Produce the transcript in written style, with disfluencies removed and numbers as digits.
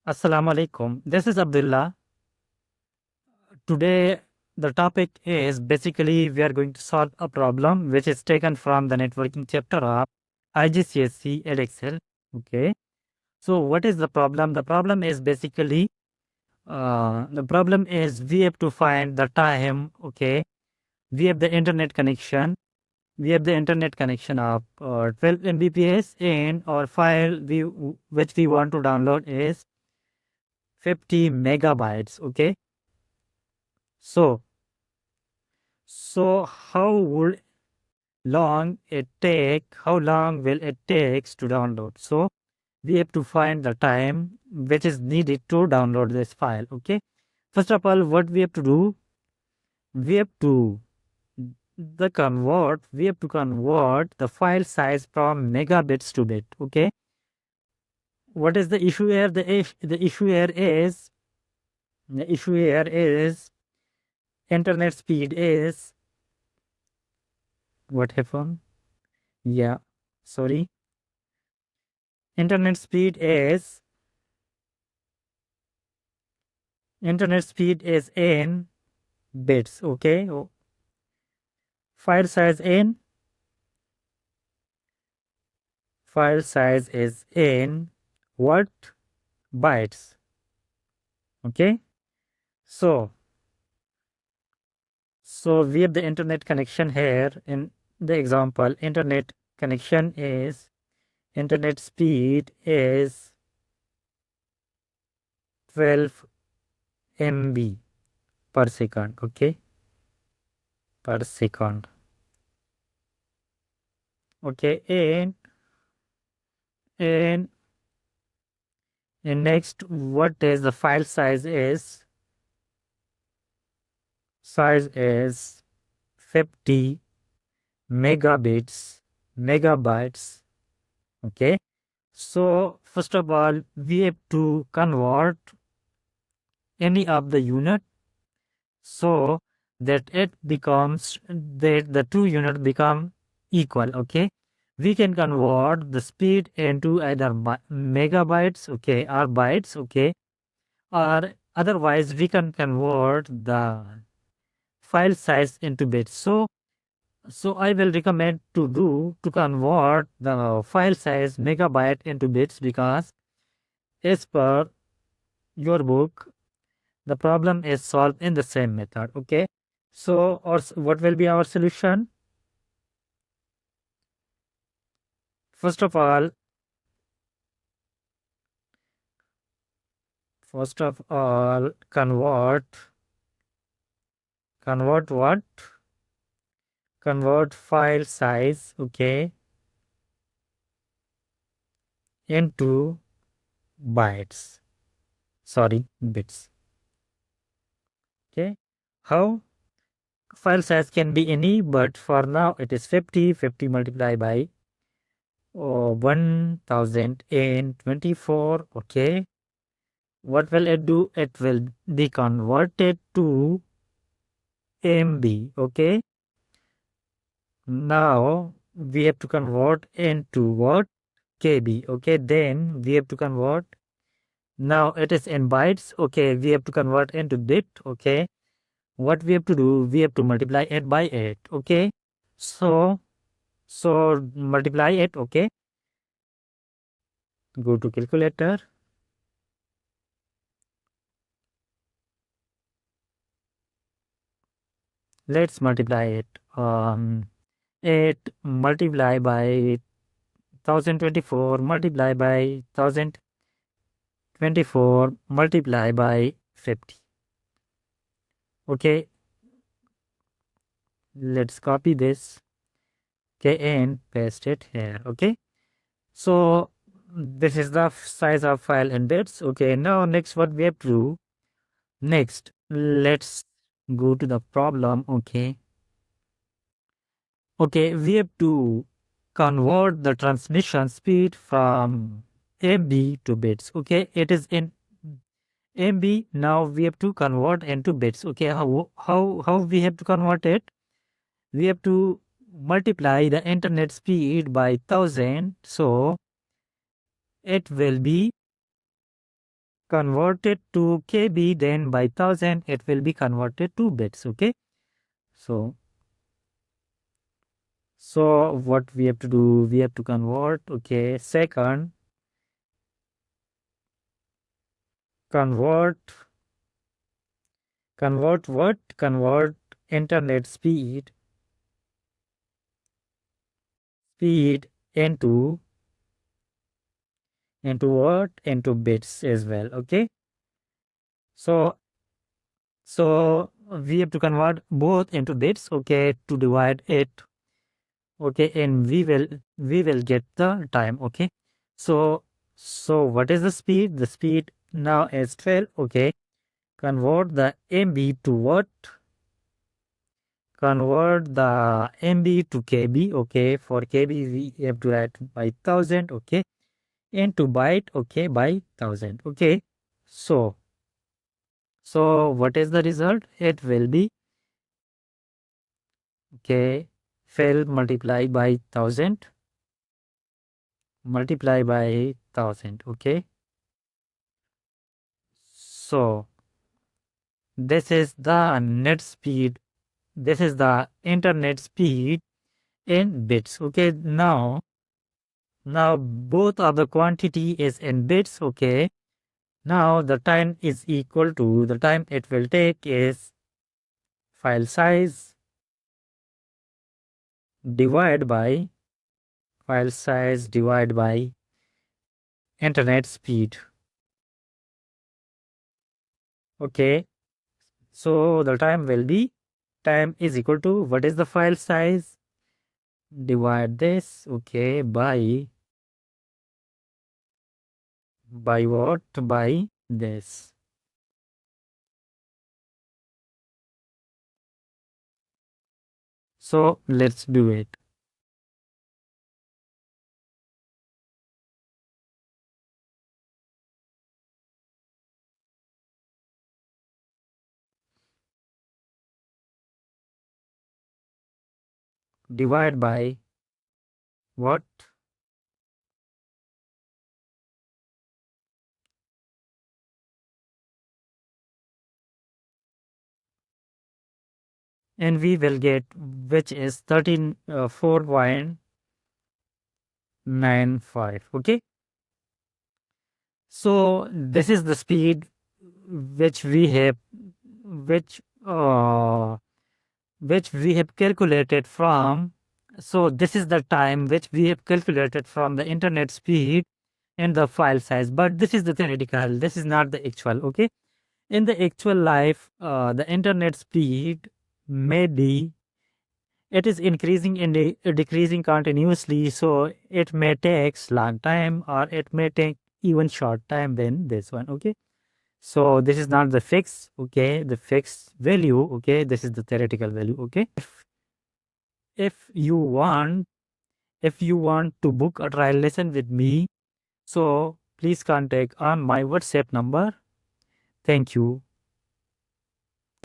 Assalamu alaikum. This is Abdullah. Today, the topic is basically we are going to solve a problem which is taken from the networking chapter of IGCSE Excel. Okay. So, what is the problem? The problem is basically we have to find the time. Okay. We have the internet connection. We have the internet connection of 12 Mbps, and our file which we want to download is 50 megabytes. Okay. So, how long will it take to download? So we have to find the time which is needed to download this file. Okay. First of all, what we have to do, we have to convert the file size from megabits to bit. Okay. What is the issue here? The issue here is internet speed is what happened? Yeah, sorry. Internet speed is in bits. Okay. File size in what? Bytes. Okay. So we have the internet connection here in the example. Internet speed is 12 MB per second. Okay. Per second. Okay. And next, what is the file size is? Size is 50 megabytes. Okay. So first of all, we have to convert any of the unit so that the two units become equal. Okay. We can convert the speed into either megabytes, okay, or bytes, okay, or otherwise we can convert the file size into bits. So I will recommend to convert the file size megabyte into bits because as per your book, the problem is solved in the same method. Okay. So what will be our solution? First of all, convert what? Convert file size, okay, into bytes. Sorry, bits. Okay. How? File size can be any, but for now it is 50. 50 multiplied by 1024. Okay. What will it do? It will be converted to MB. Okay. Now we have to convert into what? KB. Okay. Then we have to convert. Now it is in bytes. Okay. We have to convert into bit. Okay. What we have to do? We have to multiply it by 8. Okay. So multiply it. Okay. Go to calculator. Let's multiply it. 8 multiply by 1024 multiply by 1024 multiply by 50. Okay. Let's copy this. Okay, and paste it here. Okay. So this is the size of file in bits. Okay. Now next what we have to do. Next, let's go to the problem. Okay. Okay, we have to convert the transmission speed from MB to bits. Okay, it is in MB. Now we have to convert into bits. Okay, how we have to convert it? We have to multiply the internet speed by 1000. So it will be converted to KB, then by 1000 it will be converted to bits. Okay, so what we have to do, we have to convert. Okay, second, convert what? Convert internet speed into what? Into bits as well. Okay, so we have to convert both into bits. Okay, to divide it. Okay, and we will get the time. Okay, so what is the speed? The speed now is 12. Okay, convert the MB to what? Convert the MB to KB. Okay, for KB we have to add by 1000. Okay, into byte. Okay, by 1000. Okay, so what is the result? It will be, okay, 12 multiplied by 1000, multiply by 1000. Okay, so this is the net speed. This is the internet speed in bits. Okay, now both of the quantity is in bits. Okay, now the time is equal to, the time it will take is file size divided by internet speed. Okay, so the time will be, time is equal to, what is the file size? Divide this, okay, by what? By this. So let's do it. Divide by what? And we will get, which is 4.95. Okay, so this is the speed which we have, which uh which we have calculated from. So this is the time which we have calculated from the internet speed and the file size, but this is the theoretical, this is not the actual. Okay, in the actual life, the internet speed may be, it is increasing and decreasing continuously, so it may take long time or it may take even short time than this one. Okay, so this is not the fixed, okay, the fixed value. Okay, this is the theoretical value. Okay, if you want, to book a trial lesson with me, so please contact on my WhatsApp number. Thank you.